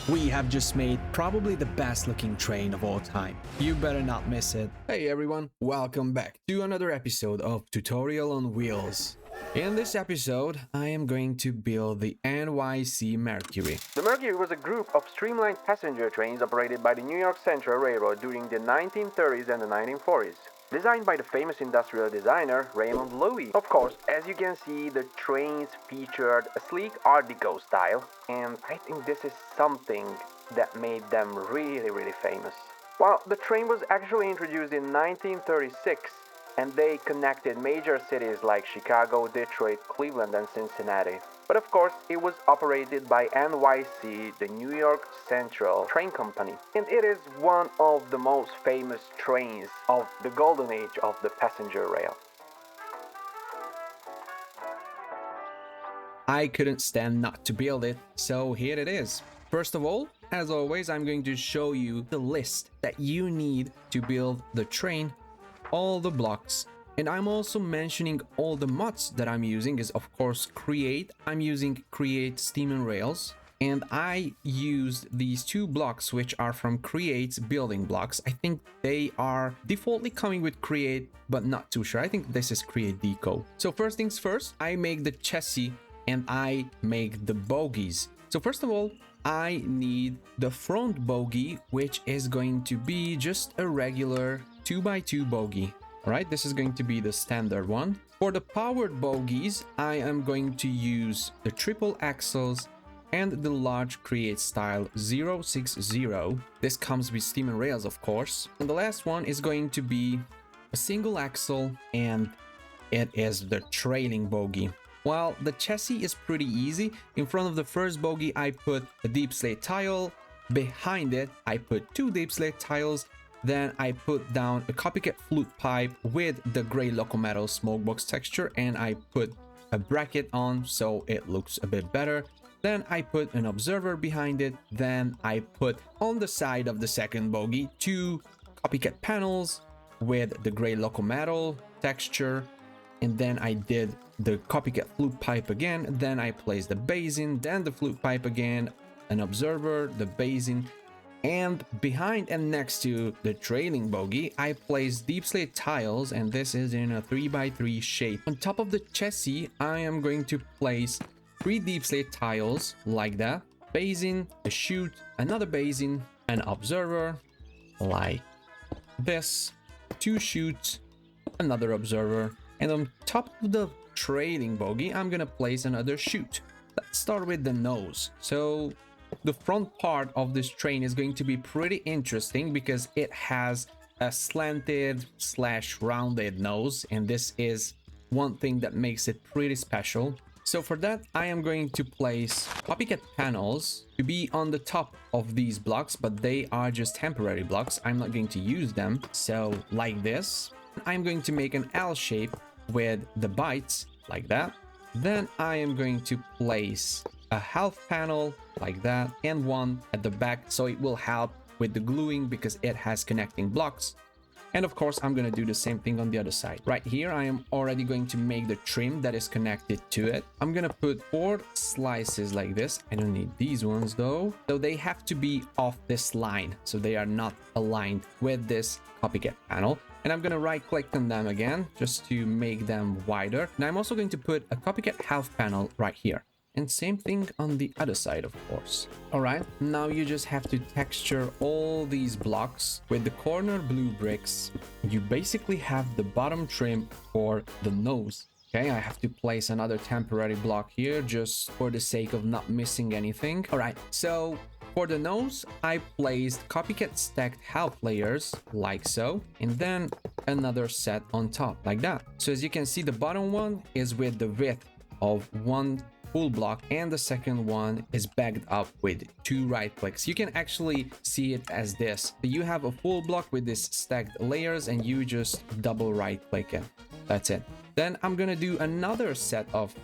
We have just made probably the best looking train of all time. You better not miss it. Hey everyone, welcome back to another episode of Tutorial on Wheels. In this episode, I am going to build the NYC Mercury. The Mercury was a group of streamlined passenger trains operated by the New York Central Railroad during the 1930s and the 1940s. Designed by the famous industrial designer Raymond Loewy. Of course, as you can see, the trains featured a sleek Art Deco style, and I think this is something that made them really famous. Well, the train was actually introduced in 1936, and they connected major cities like Chicago, Detroit, Cleveland, and Cincinnati. But of course, it was operated by NYC, the New York Central Train Company, and it is one of the most famous trains of the golden age of the passenger rail. I couldn't stand not to build it, so here it is. First of all, as always, I'm going to show you the list that you need to build the train, all the blocks, and I'm also mentioning all the mods that I'm using is of course Create. I'm using Create Steam and Rails, and I used these two blocks which are from Create's building blocks. I think they are defaultly coming with Create, but not too sure. I think this is Create Deco. So first things first, I make the chassis and I make the bogies. So first of all, I need the front bogie, which is going to be just a regular 2x2 bogie. Alright, this is going to be the standard one. For the powered bogies, I am going to use the triple axles and the large Create style 060. This comes with Steam and Rails, of course. And the last one is going to be a single axle, and it is the trailing bogie. Well, the chassis is pretty easy. In front of the first bogie, I put a deep slate tile. Behind it, I put two deep slate tiles. Then I put down a copycat flute pipe with the gray Locometal smokebox texture, and I put a bracket on so it looks a bit better. Then I put an observer behind it. Then I put on the side of the second bogie two copycat panels with the gray Locometal texture, and then I did the copycat flute pipe again. Then I placed the basin, then the flute pipe again, an observer, the basin. And behind and next to the trailing bogie, I placed deep slate tiles, and this is in a 3x3 shape. On top of the chassis, I am going to place 3 deep slate tiles like that, basin, a chute, another basin, an observer like this, 2 chutes, another observer, and on top of the trailing bogie, I'm gonna place another chute. Let's start with the nose. So the front part of this train is going to be pretty interesting because it has a slanted / rounded nose, and this is one thing that makes it pretty special. So for that, I am going to place copycat panels to be on the top of these blocks, but they are just temporary blocks. I'm not going to use them. So like this, I'm going to make an L shape with the bites like that. Then I am going to place a half panel like that and one at the back, so it will help with the gluing because it has connecting blocks. And of course, I'm going to do the same thing on the other side. Right here, I am already going to make the trim that is connected to it. I'm going to put 4 slices like this. I don't need these ones though. So they have to be off this line, so they are not aligned with this copycat panel. And I'm going to right click on them again just to make them wider. And I'm also going to put a copycat half panel right here. And same thing on the other side, of course. All right, now you just have to texture all these blocks with the corner blue bricks. You basically have the bottom trim for the nose. Okay, I have to place another temporary block here just for the sake of not missing anything. All right, so for the nose, I placed copycat stacked half layers like so, and then another set on top like that. So as you can see, the bottom one is with the width of 1 full block, and the second one is backed up with 2 right clicks. You can actually see it as this. You have a full block with this stacked layers, and you just double right click it. That's it. Then I'm gonna do another set of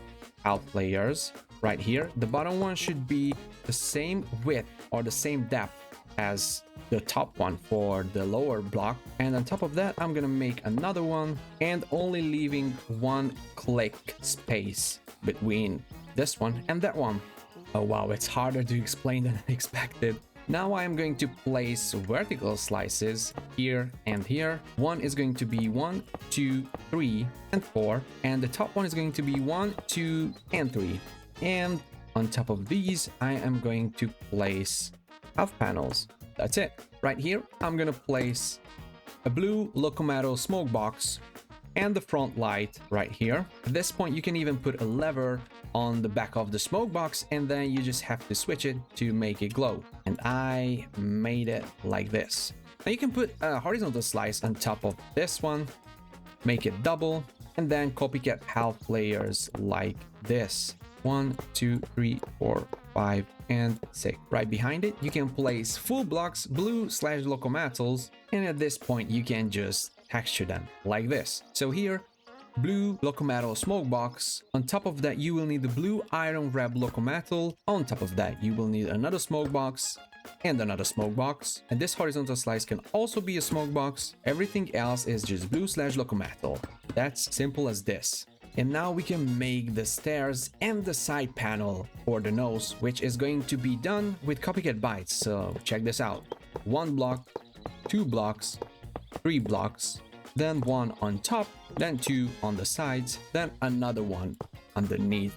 half layers right here. The bottom one should be the same width or the same depth as the top one for the lower block, and on top of that I'm gonna make another one, and only leaving 1 click space between this one and that one. Oh wow, it's harder to explain than I expected. Now I am going to place vertical slices here and here. One is going to be 1, 2, 3, and 4. And the top one is going to be 1, 2, and 3. And on top of these, I am going to place half panels. That's it. Right here, I'm going to place a blue Locometal smoke box and the front light right here. At this point, you can even put a lever on the back of the smoke box, and then you just have to switch it to make it glow. And I made it like this. Now you can put a horizontal slice on top of this one, make it double, and then copycat half layers like this. 1, 2, 3, 4, 5, and 6. Right behind it, you can place full blocks, blue/Locometals, and at this point, you can just texture them like this. So here, blue Locometal smoke box. On top of that, you will need the blue iron wrap Locometal. On top of that, you will need another smoke box and another smoke box. And this horizontal slice can also be a smoke box. Everything else is just blue/Locometal. That's simple as this. And now we can make the stairs and the side panel for the nose, which is going to be done with copycat bytes. So check this out. 1 block, 2 blocks, 3 blocks, then 1 on top, then 2 on the sides, then another one underneath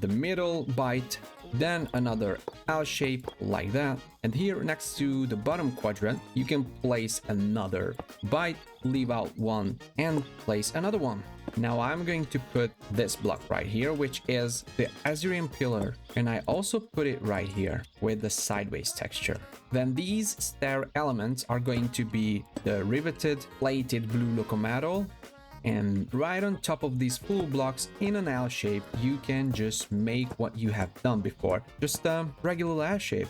the middle byte, then another L shape like that. And here next to the bottom quadrant, you can place another byte, leave out one, and place another one. Now I'm going to put this block right here, which is the Azurian pillar, and I also put it right here with the sideways texture. Then these stair elements are going to be the riveted plated blue Locometal, and right on top of these full blocks in an L shape, you can just make what you have done before, just a regular L shape.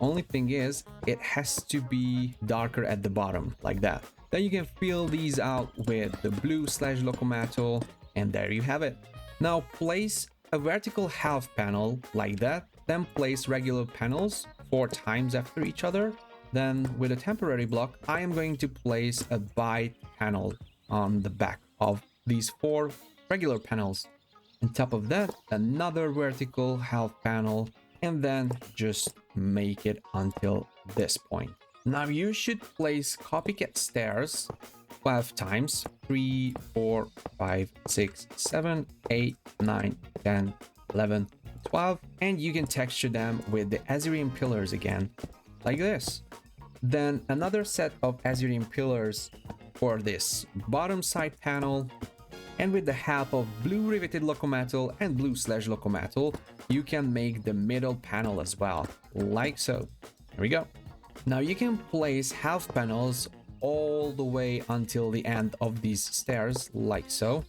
Only thing is, it has to be darker at the bottom, like that. Then you can fill these out with the blue/Locometal, and there you have it. Now place a vertical half panel like that, then place regular panels 4 times after each other. Then with a temporary block, I am going to place a byte panel on the back of these 4 regular panels. On top of that, another vertical half panel, and then just make it until this point. Now you should place copycat stairs 12 times, 3, 4, 5, 6, 7, 8, 9, 10, 11, 12, and you can texture them with the Azurian pillars again, like this. Then another set of Azurian pillars for this bottom side panel, and with the half of blue riveted Locometal and blue/Locometal, you can make the middle panel as well, like so. Here we go. Now you can place half panels all the way until the end of these stairs, like so.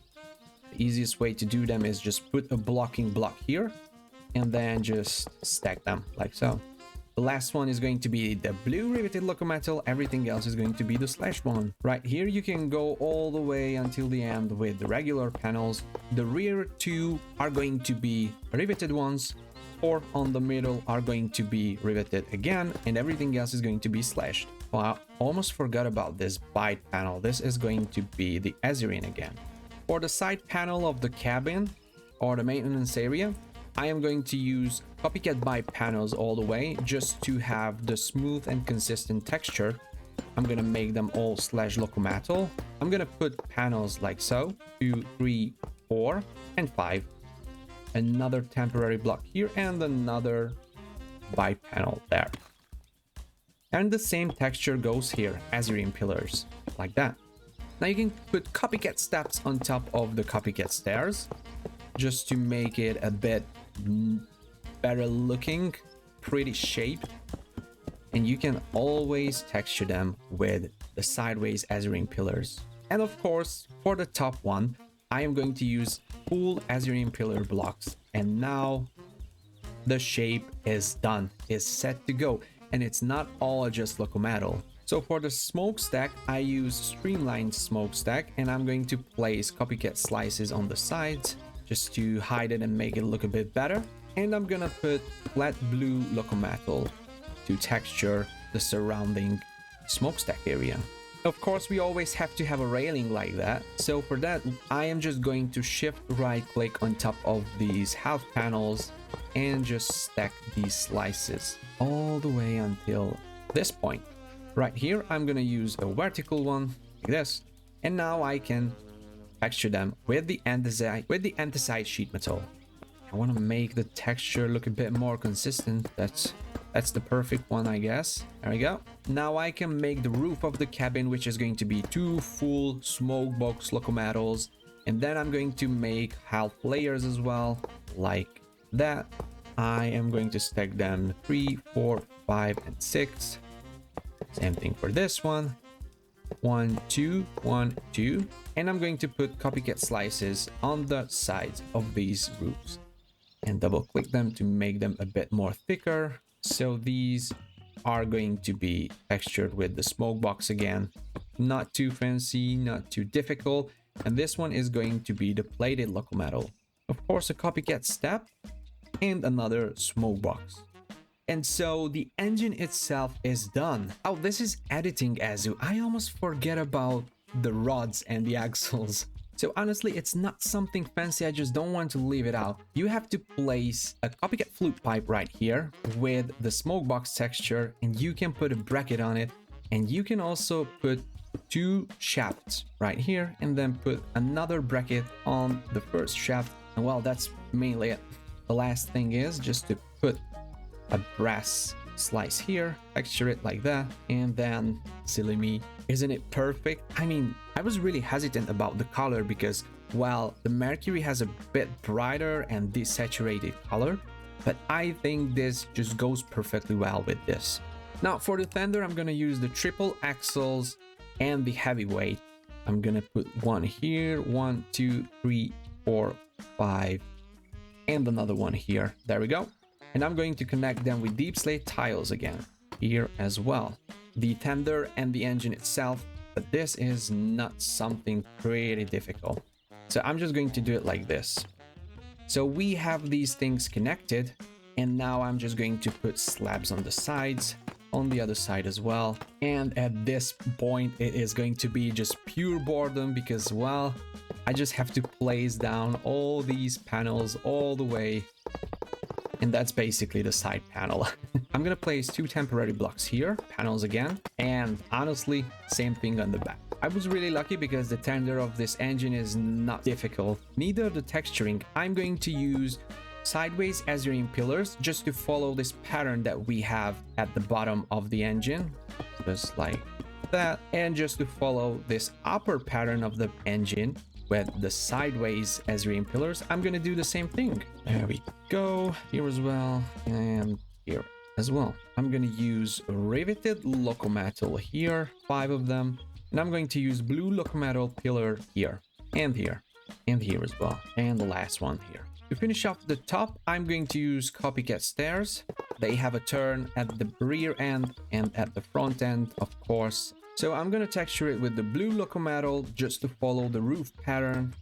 The easiest way to do them is just put a blocking block here and then just stack them like so. The last one is going to be the blue riveted Locometal, everything else is going to be the slash one. Right here you can go all the way until the end with the regular panels. The rear 2 are going to be riveted ones, 4 on the middle are going to be riveted again, and everything else is going to be slashed. Well, I almost forgot about this byte panel. This is going to be the Azurian again. For the side panel of the cabin or the maintenance area, I am going to use copycat byte panels all the way just to have the smooth and consistent texture. I'm gonna make them all /Locometal. I'm gonna put panels like so, 2, 3, 4, and 5. Another temporary block here and another byte panel there. And the same texture goes here, Azurian pillars, like that. Now you can put copycat steps on top of the copycat stairs just to make it a bit better looking, pretty shape. And you can always texture them with the sideways Azurian pillars. And of course, for the top one, I am going to use full Azurian pillar blocks. And now the shape is done, is set to go. And it's not all just Locometal. So for the smokestack, I use streamlined smokestack, and I'm going to place copycat slices on the sides just to hide it and make it look a bit better. And I'm gonna put flat blue Locometal to texture the surrounding smokestack area. Of course, we always have to have a railing like that. So for that, I am just going to shift right click on top of these half panels and just stack these slices all the way until this point. Right here, I'm gonna use a vertical one like this, and now I can texture them with the anthracite sheet metal. I want to make the texture look a bit more consistent. That's the perfect one, I guess. There we go. Now I can make the roof of the cabin, which is going to be 2 full smoke box locomotives, and then I'm going to make half layers as well, like that. I am going to stack them 3, 4, 5, and 6. Same thing for this one. 1, 2, 1, 2, and I'm going to put copycat slices on the sides of these roofs and double click them to make them a bit more thicker. So these are going to be textured with the smoke box again, not too fancy, not too difficult. And this one is going to be the plated locomotive, of course a copycat step and another smoke box. And so the engine itself is done. Oh, this is editing, Azu. I almost forget about the rods and the axles. So honestly, it's not something fancy, I just don't want to leave it out. You have to place a copycat flute pipe right here with the smoke box texture, and you can put a bracket on it, and you can also put 2 shafts right here and then put another bracket on the first shaft. And well, that's mainly it. The last thing is just to put a brass slice here, texture it like that, and then silly me, isn't it perfect? I mean, I was really hesitant about the color because, well, the Mercury has a bit brighter and desaturated color, but I think this just goes perfectly well with this. Now for the fender, I'm gonna use the triple axles and the heavyweight. I'm gonna put one here, 1, 2, 3, 4, 5, and another one here. There we go. And I'm going to connect them with deep slate tiles again here as well. The tender and the engine itself, but this is not something pretty difficult. So I'm just going to do it like this. So we have these things connected, and now I'm just going to put slabs on the sides, on the other side as well. And at this point, it is going to be just pure boredom because, well, I just have to place down all these panels all the way. And that's basically the side panel. I'm gonna place 2 temporary blocks here, panels again, and honestly, same thing on the back. I was really lucky because the tender of this engine is not difficult, neither the texturing. I'm going to use sideways Azurine pillars just to follow this pattern that we have at the bottom of the engine, just like that, and just to follow this upper pattern of the engine with the sideways Azurine pillars, I'm gonna do the same thing. There we go, here as well, and here as well. I'm gonna use riveted locometal here, 5 of them, and I'm going to use blue locometal pillar here, and here as well, and the last one here. To finish off the top, I'm going to use copycat stairs. They have a turn at the rear end and at the front end, of course. So I'm gonna texture it with the blue locometal just to follow the roof pattern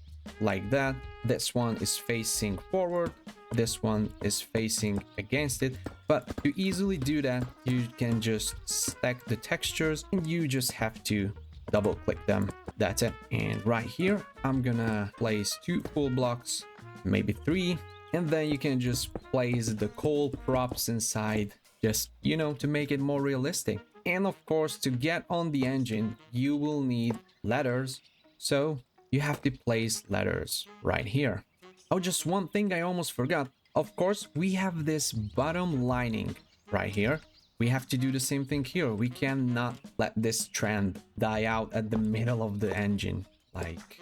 like that. This one is facing forward, this one is facing against it, but to easily do that, you can just stack the textures and you just have to double click them. That's it. And right here, I'm gonna place 2 full blocks, maybe 3, and then you can just place the coal props inside, just, you know, to make it more realistic. And of course, to get on the engine, you will need letters. So you have to place letters right here. Oh, just one thing I almost forgot. Of course, we have this bottom lining right here. We have to do the same thing here. We cannot let this strand die out at the middle of the engine like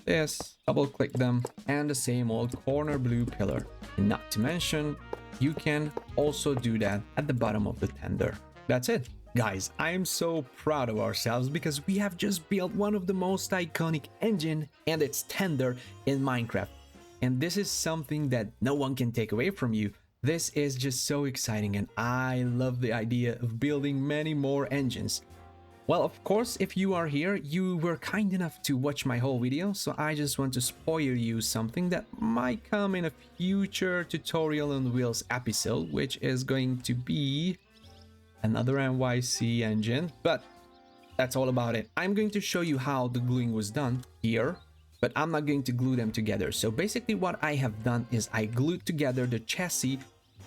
this. Double click them, and the same old corner blue pillar. And not to mention, you can also do that at the bottom of the tender. That's it. Guys, I am so proud of ourselves because we have just built one of the most iconic engine and its tender in Minecraft. And this is something that no one can take away from you. This is just so exciting, and I love the idea of building many more engines. Well, of course, if you are here, you were kind enough to watch my whole video, so I just want to spoil you something that might come in a future tutorial on Wheels episode, which is going to be another NYC engine, but that's all about it. I'm going to show you how the gluing was done here, but I'm not going to glue them together. So basically what I have done is I glued together the chassis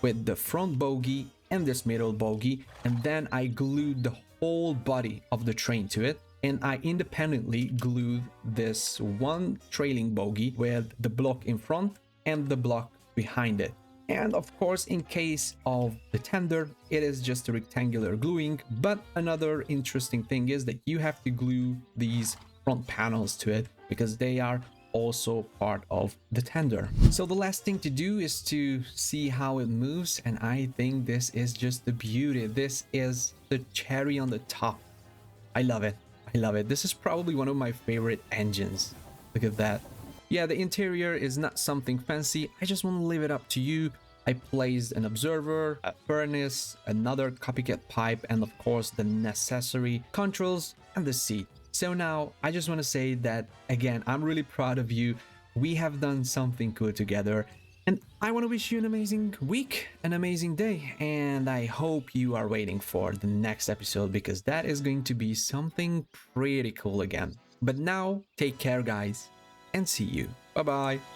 with the front bogie and this middle bogie, and then I glued the whole body of the train to it, and I independently glued this one trailing bogie with the block in front and the block behind it. And of course, in case of the tender, it is just a rectangular gluing, but another interesting thing is that you have to glue these front panels to it because they are also part of the tender. So the last thing to do is to see how it moves, and I think this is just the beauty. This is the cherry on the top. I love it. I love it. This is probably one of my favorite engines. Look at that. Yeah, the interior is not something fancy. I just want to leave it up to you. I placed an observer, a furnace, another copycat pipe, and of course the necessary controls and the seat. So now I just want to say that again, I'm really proud of you. We have done something cool together, and I want to wish you an amazing week, an amazing day, and I hope you are waiting for the next episode because that is going to be something pretty cool again. But now, take care guys, and see you. Bye bye.